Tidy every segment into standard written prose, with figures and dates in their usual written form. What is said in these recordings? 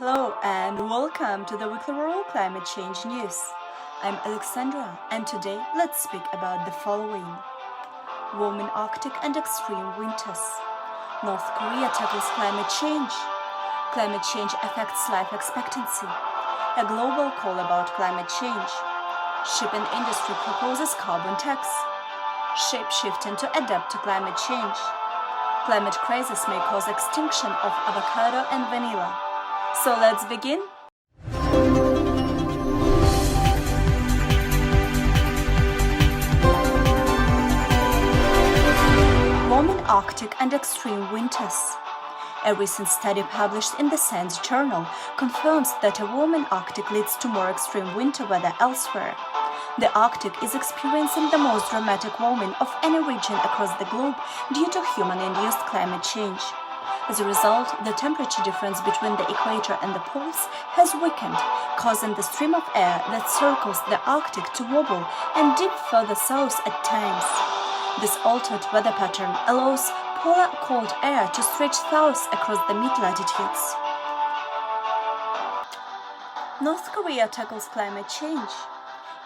Hello and welcome to the weekly World Climate Change News. I'm Alexandra and today let's speak about the following. Warming Arctic and extreme winters. North Korea tackles climate change. Climate change affects life expectancy. A global call about climate change. Shipping industry proposes carbon tax. Shapeshifting to adapt to climate change. Climate crisis may cause extinction of avocado and vanilla. So let's begin. Warming Arctic and extreme winters. A recent study published in the Science Journal confirms that a warming Arctic leads to more extreme winter weather elsewhere. The Arctic is experiencing the most dramatic warming of any region across the globe due to human-induced climate change. As a result, the temperature difference between the equator and the poles has weakened, causing the stream of air that circles the Arctic to wobble and dip further south at times. This altered weather pattern allows polar cold air to stretch south across the mid-latitudes. North Korea tackles climate change.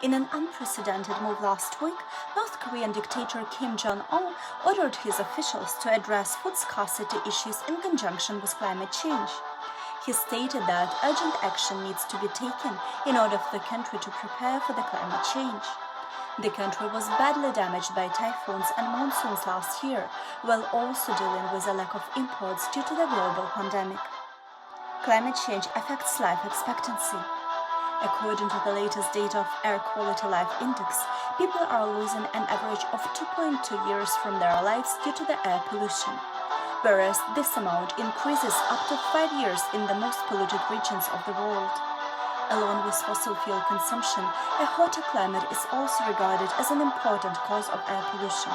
In an unprecedented move last week, North Korean dictator Kim Jong-un ordered his officials to address food scarcity issues in conjunction with climate change. He stated that urgent action needs to be taken in order for the country to prepare for the climate change. The country was badly damaged by typhoons and monsoons last year, while also dealing with a lack of imports due to the global pandemic. Climate change affects life expectancy. According to the latest data of Air Quality Life Index, people are losing an average of 2.2 years from their lives due to the air pollution, whereas this amount increases up to 5 years in the most polluted regions of the world. Along with fossil fuel consumption, a hotter climate is also regarded as an important cause of air pollution.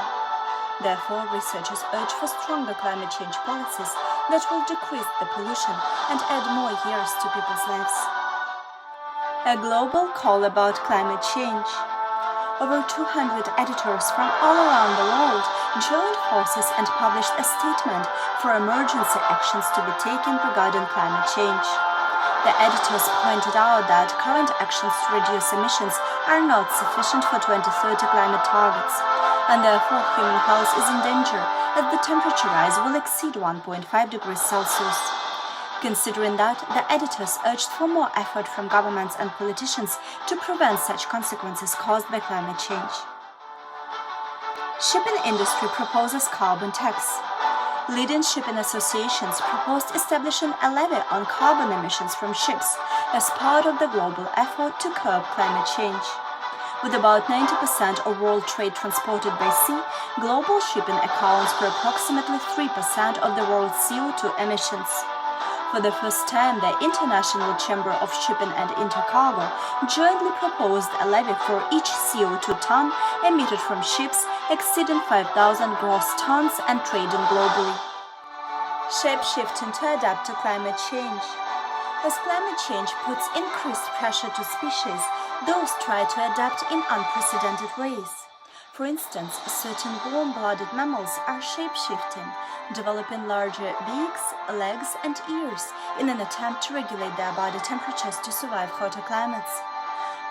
Therefore, researchers urge for stronger climate change policies that will decrease the pollution and add more years to people's lives. A global call about climate change. Over 200 editors from all around the world joined forces and published a statement for emergency actions to be taken regarding climate change. The editors pointed out that current actions to reduce emissions are not sufficient for 2030 climate targets, and therefore human health is in danger as the temperature rise will exceed 1.5 degrees Celsius. Considering that, the editors urged for more effort from governments and politicians to prevent such consequences caused by climate change. Shipping industry proposes carbon tax. Leading shipping associations proposed establishing a levy on carbon emissions from ships as part of the global effort to curb climate change. With about 90% of world trade transported by sea, global shipping accounts for approximately 3% of the world's CO2 emissions. For the first time, the International Chamber of Shipping and Intercargo jointly proposed a levy for each CO2 ton emitted from ships exceeding 5,000 gross tons and trading globally. Shapeshifting to adapt to climate change. As climate change puts increased pressure to species, those try to adapt in unprecedented ways. For instance, certain warm-blooded mammals are shape-shifting, developing larger beaks, legs, and ears in an attempt to regulate their body temperatures to survive hotter climates.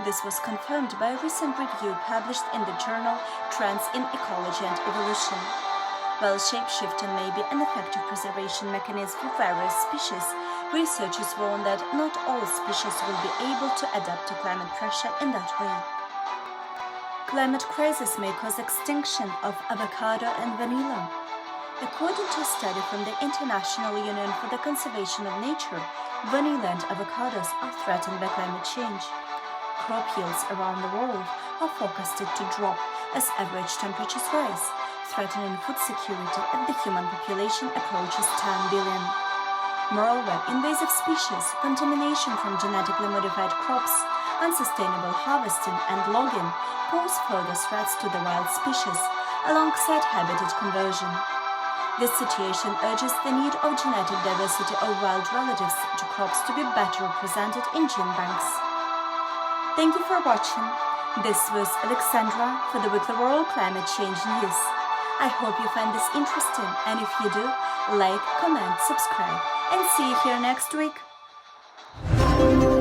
This was confirmed by a recent review published in the journal Trends in Ecology and Evolution. While shape-shifting may be an effective preservation mechanism for various species, researchers warn that not all species will be able to adapt to climate pressure in that way. Climate crisis may cause extinction of avocado and vanilla. According to a study from the International Union for the Conservation of Nature, vanilla and avocados are threatened by climate change. Crop yields around the world are forecasted to drop as average temperatures rise, threatening food security as the human population approaches 10 billion. Moreover, invasive species, contamination from genetically modified crops, unsustainable harvesting and logging pose further threats to the wild species, alongside habitat conversion. This situation urges the need of genetic diversity of wild relatives to crops to be better represented in gene banks. Thank you for watching. This was Alexandra for the Weekly World Climate Change News. I hope you find this interesting, and if you do, like, comment, subscribe, and see you here next week. you.